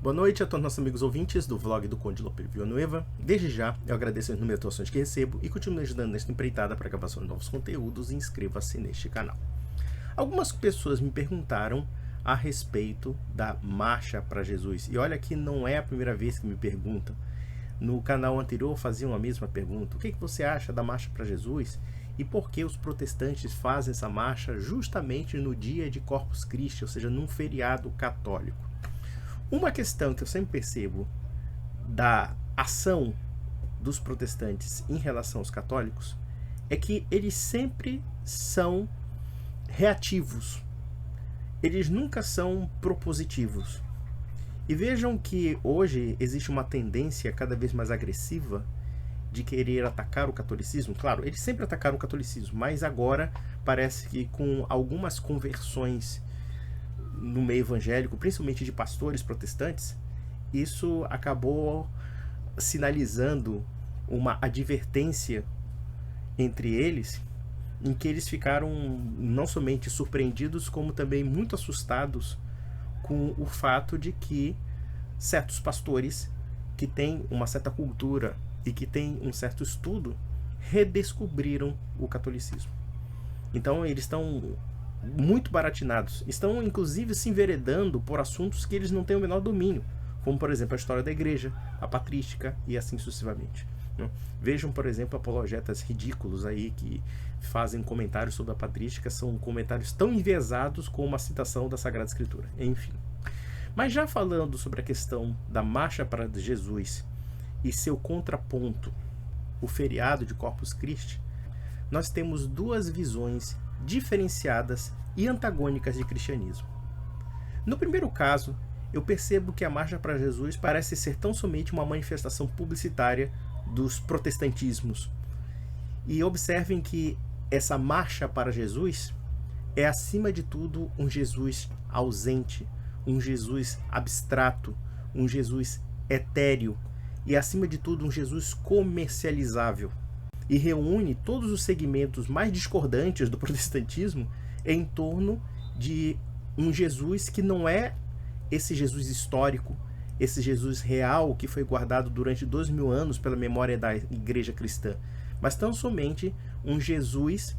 Boa noite a todos nossos amigos ouvintes do vlog do Conde Lope Villanueva. Desde já, eu agradeço as inúmeras atuações que recebo e continuo ajudando nesta empreitada para a gravação de novos conteúdos e inscreva-se neste canal. Algumas pessoas me perguntaram a respeito da Marcha para Jesus. E olha que não é a primeira vez que me perguntam. No canal anterior faziam a mesma pergunta. O que você acha da Marcha para Jesus? E por que os protestantes fazem essa marcha justamente no dia de Corpus Christi, ou seja, num feriado católico? Uma questão que eu sempre percebo da ação dos protestantes em relação aos católicos é que eles sempre são reativos. Eles nunca são propositivos. E vejam que hoje existe uma tendência cada vez mais agressiva de querer atacar o catolicismo. Claro, eles sempre atacaram o catolicismo, mas agora parece que com algumas conversões no meio evangélico, principalmente de pastores protestantes, isso acabou sinalizando uma advertência entre eles, em que eles ficaram não somente surpreendidos, como também muito assustados com o fato de que certos pastores que têm uma certa cultura e que têm um certo estudo redescobriram o catolicismo. Então eles estão muito baratinados, estão inclusive se enveredando por assuntos que eles não têm o menor domínio, como por exemplo a história da igreja, a patrística e assim sucessivamente. Vejam, por exemplo, apologetas ridículos aí que fazem comentários sobre a patrística, são comentários tão enviesados como uma citação da Sagrada Escritura, enfim. Mas já falando sobre a questão da Marcha para Jesus e seu contraponto, o feriado de Corpus Christi, nós temos duas visões diferenciadas e antagônicas de cristianismo. No primeiro caso, eu percebo que a Marcha para Jesus parece ser tão somente uma manifestação publicitária dos protestantismos. E observem que essa marcha para Jesus é, acima de tudo, um Jesus ausente, um Jesus abstrato, um Jesus etéreo e, acima de tudo, um Jesus comercializável. E reúne todos os segmentos mais discordantes do protestantismo em torno de um Jesus que não é esse Jesus histórico, esse Jesus real que foi guardado durante 2000 anos pela memória da igreja cristã, mas tão somente um Jesus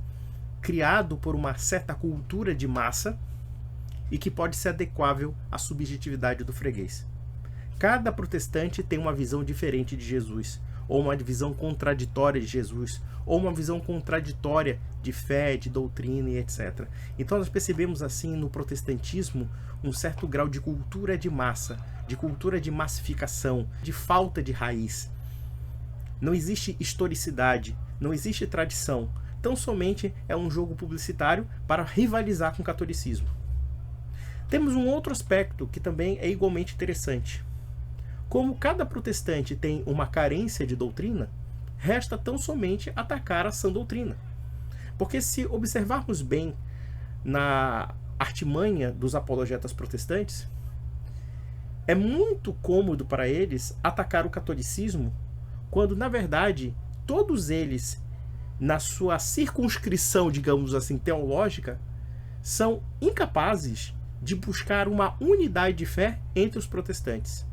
criado por uma certa cultura de massa e que pode ser adequável à subjetividade do freguês. Cada protestante tem uma visão diferente de Jesus, ou uma visão contraditória de Jesus, ou uma visão contraditória de fé, de doutrina e etc. Então nós percebemos assim no protestantismo um certo grau de cultura de massa, de cultura de massificação, de falta de raiz. Não existe historicidade, não existe tradição, tão somente é um jogo publicitário para rivalizar com o catolicismo. Temos um outro aspecto que também é igualmente interessante. Como cada protestante tem uma carência de doutrina, resta tão somente atacar a sã doutrina. Porque se observarmos bem na artimanha dos apologetas protestantes, é muito cômodo para eles atacar o catolicismo, quando na verdade todos eles, na sua circunscrição, digamos assim, teológica, são incapazes de buscar uma unidade de fé entre os protestantes.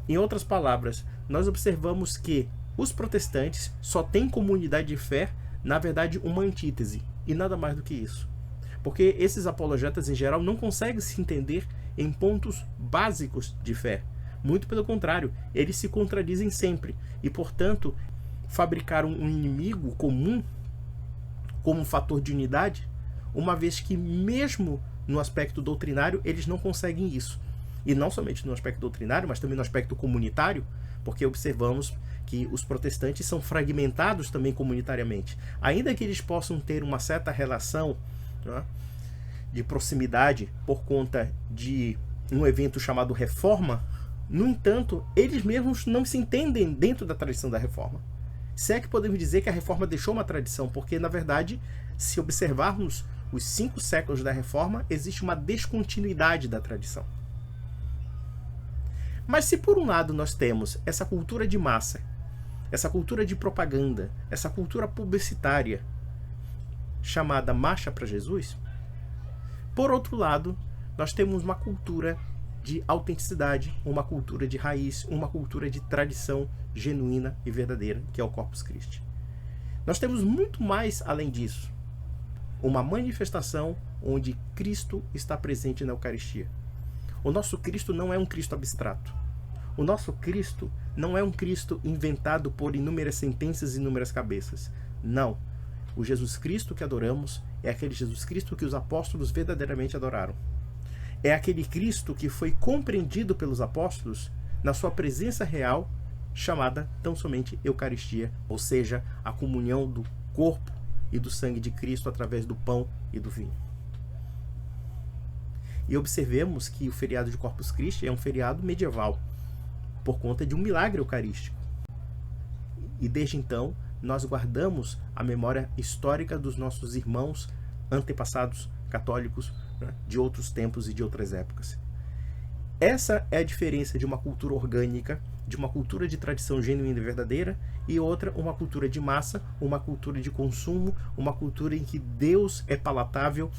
Em outras palavras, nós observamos que os protestantes só têm como unidade de fé, na verdade, uma antítese, e nada mais do que isso. Porque esses apologetas, em geral, não conseguem se entender em pontos básicos de fé. Muito pelo contrário, eles se contradizem sempre, e, portanto, fabricaram um inimigo comum como um fator de unidade, uma vez que, mesmo no aspecto doutrinário, eles não conseguem isso. E não somente no aspecto doutrinário, mas também no aspecto comunitário, porque observamos que os protestantes são fragmentados também comunitariamente. Ainda que eles possam ter uma certa relação, né, de proximidade por conta de um evento chamado Reforma, no entanto, eles mesmos não se entendem dentro da tradição da Reforma. Se é que podemos dizer que a Reforma deixou uma tradição, porque, na verdade, se observarmos os 5 séculos da Reforma, existe uma descontinuidade da tradição. Mas se por um lado nós temos essa cultura de massa, essa cultura de propaganda, essa cultura publicitária chamada Marcha para Jesus, por outro lado, nós temos uma cultura de autenticidade, uma cultura de raiz, uma cultura de tradição genuína e verdadeira, que é o Corpus Christi. Nós temos muito mais além disso. Uma manifestação onde Cristo está presente na Eucaristia. O nosso Cristo não é um Cristo abstrato. O nosso Cristo não é um Cristo inventado por inúmeras sentenças e inúmeras cabeças. Não. O Jesus Cristo que adoramos é aquele Jesus Cristo que os apóstolos verdadeiramente adoraram. É aquele Cristo que foi compreendido pelos apóstolos na sua presença real, chamada tão somente Eucaristia, ou seja, a comunhão do corpo e do sangue de Cristo através do pão e do vinho. E observemos que o feriado de Corpus Christi é um feriado medieval, por conta de um milagre eucarístico. E desde então, nós guardamos a memória histórica dos nossos irmãos antepassados católicos, né, de outros tempos e de outras épocas. Essa é a diferença de uma cultura orgânica, de uma cultura de tradição genuína e verdadeira, e outra, uma cultura de massa, uma cultura de consumo, uma cultura em que Deus é palatável,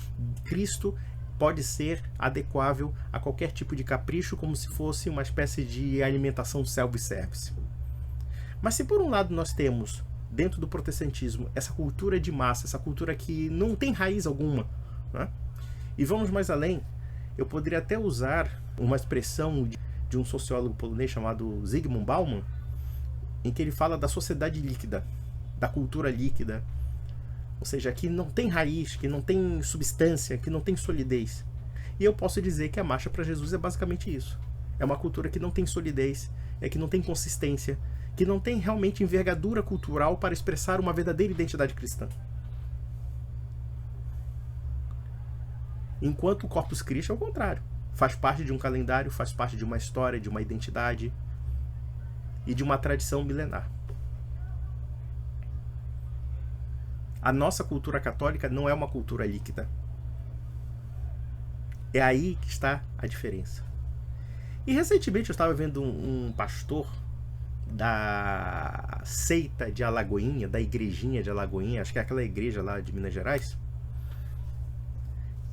Cristo pode ser adequável a qualquer tipo de capricho, como se fosse uma espécie de alimentação self-service. Mas se por um lado nós temos, dentro do protestantismo, essa cultura de massa, essa cultura que não tem raiz alguma, né? E vamos mais além, eu poderia até usar uma expressão de um sociólogo polonês chamado Zygmunt Bauman, em que ele fala da sociedade líquida, da cultura líquida, ou seja, que não tem raiz, que não tem substância, que não tem solidez. E eu posso dizer que a Marcha para Jesus é basicamente isso. É uma cultura que não tem solidez, que não tem consistência, que não tem realmente envergadura cultural para expressar uma verdadeira identidade cristã. Enquanto o Corpus Christi é o contrário. Faz parte de um calendário, faz parte de uma história, de uma identidade e de uma tradição milenar. A nossa cultura católica não é uma cultura líquida. É aí que está a diferença. E recentemente eu estava vendo um pastor da seita de Alagoinha, da igrejinha de Alagoinha, acho que é aquela igreja lá de Minas Gerais,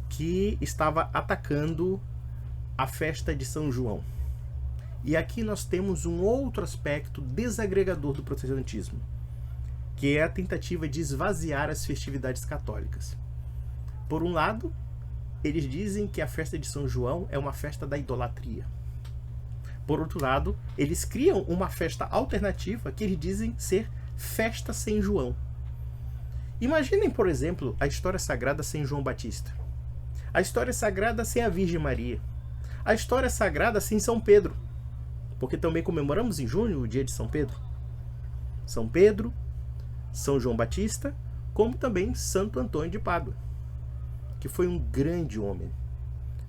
que estava atacando a festa de São João. E aqui nós temos um outro aspecto desagregador do protestantismo, que é a tentativa de esvaziar as festividades católicas. Por um lado, eles dizem que a festa de São João é uma festa da idolatria. Por outro lado, eles criam uma festa alternativa que eles dizem ser festa sem João. Imaginem, por exemplo, a história sagrada sem João Batista. A história sagrada sem a Virgem Maria. A história sagrada sem São Pedro. Porque também comemoramos em junho o dia de São Pedro. São Pedro, São João Batista, como também Santo Antônio de Pádua, que foi um grande homem.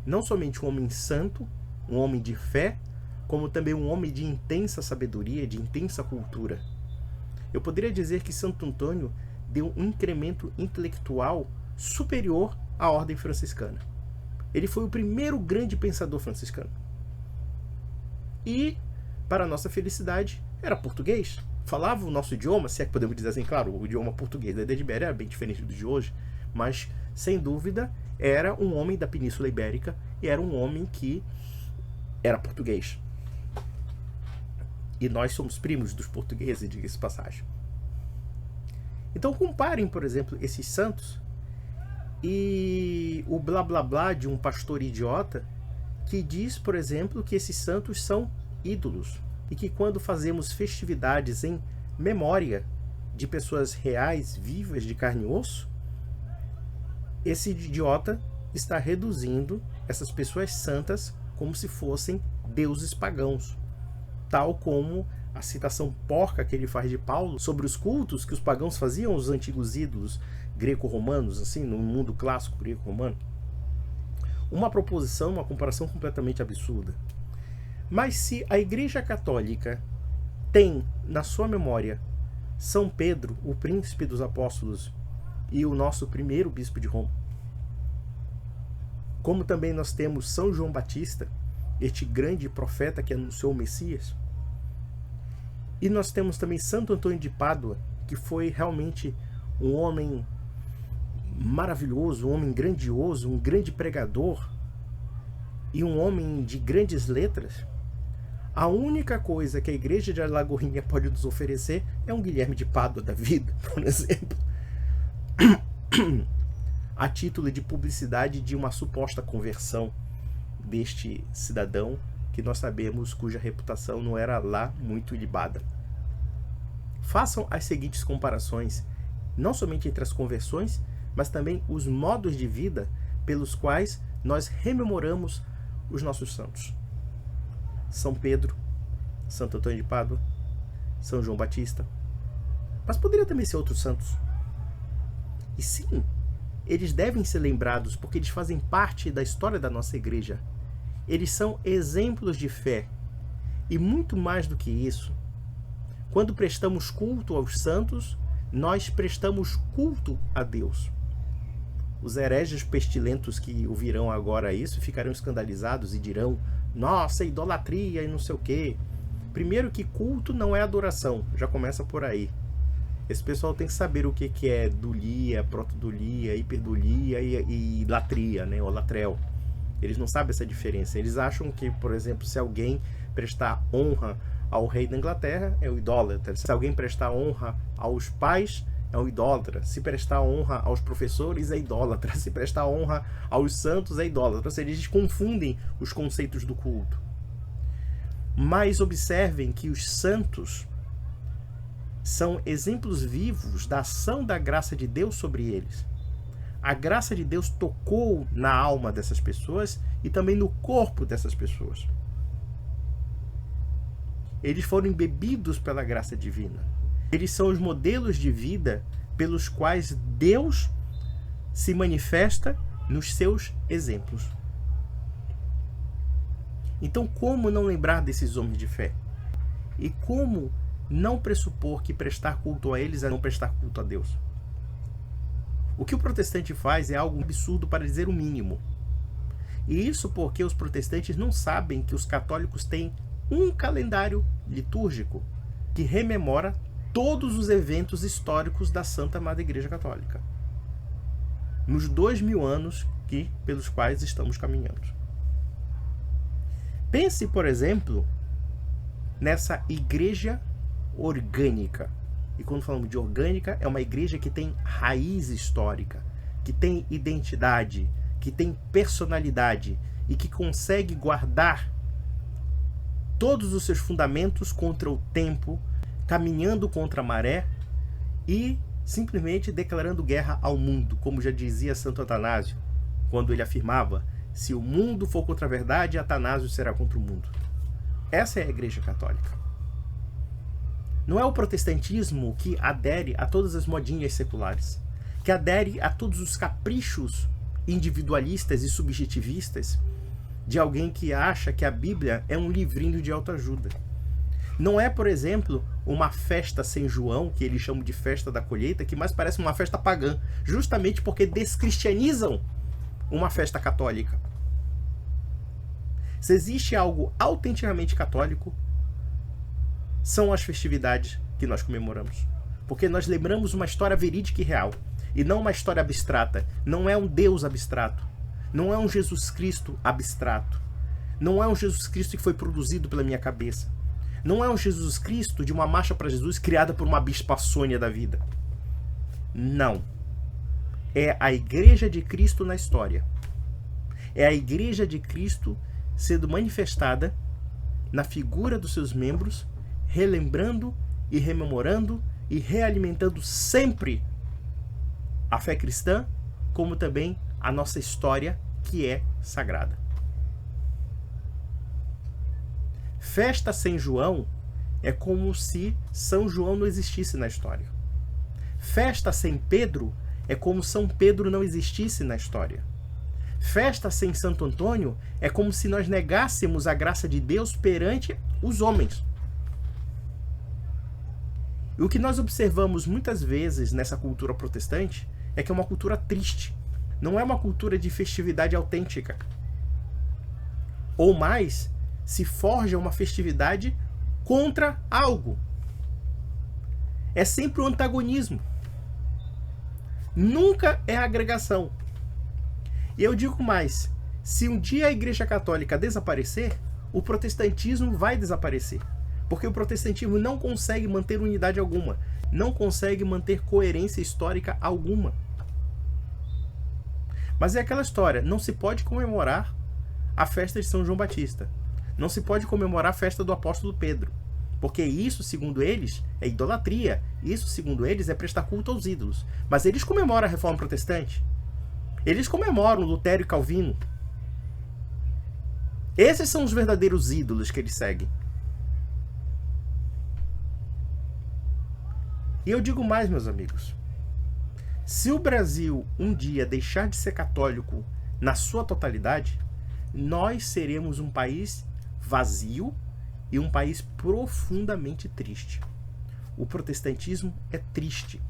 Não somente um homem santo, um homem de fé, como também um homem de intensa sabedoria, de intensa cultura. Eu poderia dizer que Santo Antônio deu um incremento intelectual superior à ordem franciscana. Ele foi o primeiro grande pensador franciscano. E, para nossa felicidade, era português. Falava o nosso idioma, se é que podemos dizer assim, claro, o idioma português da Idade Média era bem diferente do de hoje, mas, sem dúvida, era um homem da Península Ibérica e era um homem que era português. E nós somos primos dos portugueses, diga-se de passagem. Então comparem, por exemplo, esses santos e o blá blá blá de um pastor idiota que diz, por exemplo, que esses santos são ídolos e que quando fazemos festividades em memória de pessoas reais, vivas, de carne e osso, esse idiota está reduzindo essas pessoas santas como se fossem deuses pagãos, tal como a citação porca que ele faz de Paulo sobre os cultos que os pagãos faziam aos antigos ídolos greco-romanos, assim, no mundo clássico greco-romano. Uma proposição, uma comparação completamente absurda. Mas se a Igreja Católica tem na sua memória São Pedro, o príncipe dos apóstolos, e o nosso primeiro bispo de Roma, como também nós temos São João Batista, este grande profeta que anunciou o Messias, e nós temos também Santo Antônio de Pádua, que foi realmente um homem maravilhoso, um homem grandioso, um grande pregador. e um homem de grandes letras, a única coisa que a igreja de Alagoinha pode nos oferecer é um Guilherme de Pádua da vida, por exemplo, a título de publicidade de uma suposta conversão deste cidadão que nós sabemos cuja reputação não era lá muito ilibada. Façam as seguintes comparações, não somente entre as conversões, mas também os modos de vida pelos quais nós rememoramos os nossos santos. São Pedro, Santo Antônio de Pádua, São João Batista. Mas poderia também ser outros santos. E sim, eles devem ser lembrados porque eles fazem parte da história da nossa igreja. Eles são exemplos de fé. E muito mais do que isso, quando prestamos culto aos santos, nós prestamos culto a Deus. Os hereges pestilentos que ouvirão agora isso ficarão escandalizados e dirão: nossa, idolatria e não sei o quê. Primeiro que culto não é adoração, já começa por aí. Esse pessoal tem que saber o que é dulia, protodulia, hiperdulia e latria, né, ou latrel. Eles não sabem essa diferença. Eles acham que, por exemplo, se alguém prestar honra ao rei da Inglaterra, é o idólatra. Se alguém prestar honra aos pais, é um idólatra. Se prestar honra aos professores, é idólatra. Se prestar honra aos santos, é idólatra. Ou seja, eles confundem os conceitos do culto. Mas observem que os santos são exemplos vivos da ação da graça de Deus sobre eles. A graça de Deus tocou na alma dessas pessoas e também no corpo dessas pessoas. Eles foram embebidos pela graça divina. Eles são os modelos de vida pelos quais Deus se manifesta nos seus exemplos. Então, como não lembrar desses homens de fé? E como não pressupor que prestar culto a eles é não prestar culto a Deus? O que o protestante faz é algo absurdo, para dizer o mínimo. E isso porque os protestantes não sabem que os católicos têm um calendário litúrgico que rememora todos os eventos históricos da Santa Madre Igreja Católica, nos 2000 anos pelos quais estamos caminhando. Pense, por exemplo, nessa igreja orgânica. E quando falamos de orgânica, é uma igreja que tem raiz histórica, que tem identidade, que tem personalidade e que consegue guardar todos os seus fundamentos contra o tempo, caminhando contra a maré e simplesmente declarando guerra ao mundo, como já dizia Santo Atanásio, quando ele afirmava: se o mundo for contra a verdade, Atanásio será contra o mundo. Essa é a Igreja Católica. Não é o protestantismo que adere a todas as modinhas seculares, que adere a todos os caprichos individualistas e subjetivistas de alguém que acha que a Bíblia é um livrinho de autoajuda. Não é, por exemplo, uma festa sem João, que eles chamam de festa da colheita, que mais parece uma festa pagã, justamente porque descristianizam uma festa católica. Se existe algo autenticamente católico, são as festividades que nós comemoramos. Porque nós lembramos uma história verídica e real, e não uma história abstrata. Não é um Deus abstrato. Não é um Jesus Cristo abstrato. Não é um Jesus Cristo que foi produzido pela minha cabeça. Não é um Jesus Cristo de uma marcha para Jesus criada por uma bispa Sônia da vida. Não. É a Igreja de Cristo na história. É a Igreja de Cristo sendo manifestada na figura dos seus membros, relembrando e rememorando e realimentando sempre a fé cristã, como também a nossa história, que é sagrada. Festa sem João é como se São João não existisse na história. Festa sem Pedro é como São Pedro não existisse na história. Festa sem Santo Antônio é como se nós negássemos a graça de Deus perante os homens. E o que nós observamos muitas vezes nessa cultura protestante é que é uma cultura triste. Não é uma cultura de festividade autêntica. Ou mais, se forja uma festividade contra algo. É sempre o antagonismo. Nunca é a agregação. E eu digo mais, Se um dia a Igreja Católica desaparecer, o protestantismo vai desaparecer. Porque o protestantismo não consegue manter unidade alguma, não consegue manter coerência histórica alguma. Mas é aquela história, não se pode comemorar a festa de São João Batista. Não se pode comemorar a festa do apóstolo Pedro. Porque isso, segundo eles, é idolatria. Isso, segundo eles, é prestar culto aos ídolos. Mas eles comemoram a Reforma Protestante. Eles comemoram Lutero e Calvino. Esses são os verdadeiros ídolos que eles seguem. E eu digo mais, meus amigos. Se o Brasil um dia deixar de ser católico na sua totalidade, nós seremos um país vazio e um país profundamente triste. O protestantismo é triste.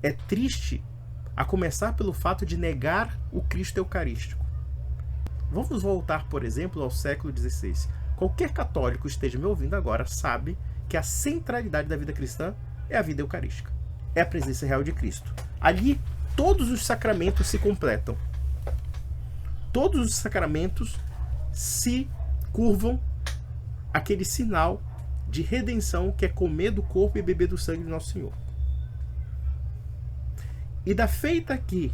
É triste a começar pelo fato de negar o Cristo Eucarístico. Vamos voltar, por exemplo, ao século XVI. Qualquer católico que esteja me ouvindo agora sabe que a centralidade da vida cristã é a vida eucarística. É a presença real de Cristo. Ali, todos os sacramentos se completam. Todos os sacramentos se curvam àquele sinal de redenção que é comer do corpo e beber do sangue de Nosso Senhor. E da feita que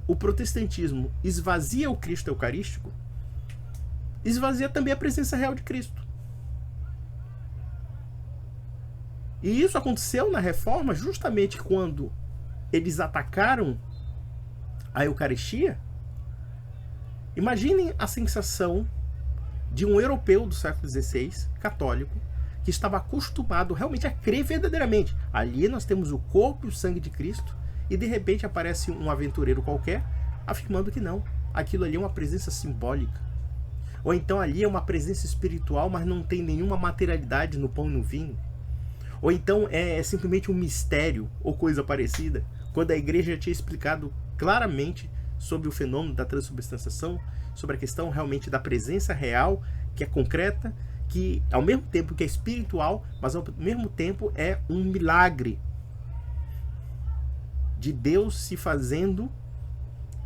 o protestantismo esvazia o Cristo Eucarístico, esvazia também a presença real de Cristo. E isso aconteceu na Reforma justamente quando eles atacaram a Eucaristia. Imaginem a sensação de um europeu do século XVI, católico, que estava acostumado realmente a crer verdadeiramente. Ali nós temos o corpo e o sangue de Cristo, e de repente aparece um aventureiro qualquer afirmando que não, aquilo ali é uma presença simbólica. Ou então ali é uma presença espiritual, mas não tem nenhuma materialidade no pão e no vinho. Ou então é simplesmente um mistério ou coisa parecida, quando a igreja tinha explicado claramente sobre o fenômeno da transubstanciação, sobre a questão realmente da presença real, que é concreta, que ao mesmo tempo que é espiritual, mas ao mesmo tempo é um milagre de Deus se fazendo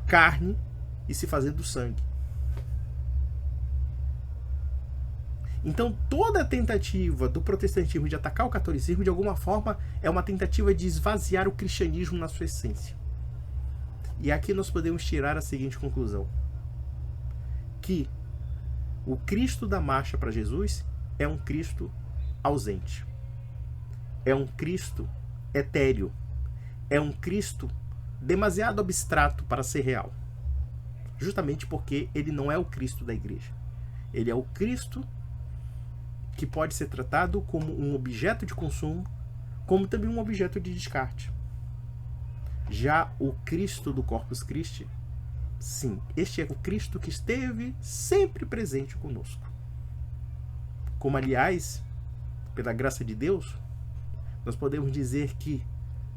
carne e se fazendo sangue. Então toda a tentativa do protestantismo de atacar o catolicismo, de alguma forma, é uma tentativa de esvaziar o cristianismo na sua essência. E aqui nós podemos tirar a seguinte conclusão: que o Cristo da marcha para Jesus é um Cristo ausente. É um Cristo etéreo. É um Cristo demasiado abstrato para ser real. Justamente porque ele não é o Cristo da igreja. Ele é o Cristo que pode ser tratado como um objeto de consumo, como também um objeto de descarte. Já o Cristo do Corpus Christi, sim, este é o Cristo que esteve sempre presente conosco. Como, aliás, pela graça de Deus, nós podemos dizer que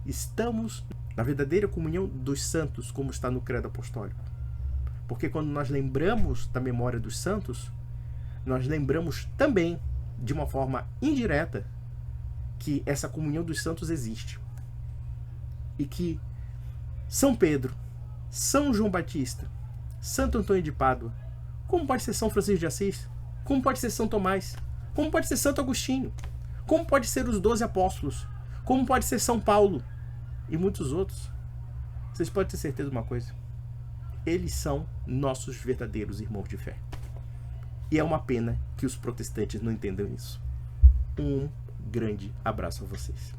estamos na verdadeira comunhão dos santos, como está no Credo Apostólico. Porque quando nós lembramos da memória dos santos, nós lembramos também, de uma forma indireta, que essa comunhão dos santos existe. E que São Pedro, São João Batista, Santo Antônio de Pádua, como pode ser São Francisco de Assis, como pode ser São Tomás, como pode ser Santo Agostinho, como pode ser os 12 apóstolos, como pode ser São Paulo e muitos outros, vocês podem ter certeza de uma coisa: eles são nossos verdadeiros irmãos de fé. E é uma pena que os protestantes não entendam isso. Um grande abraço a vocês.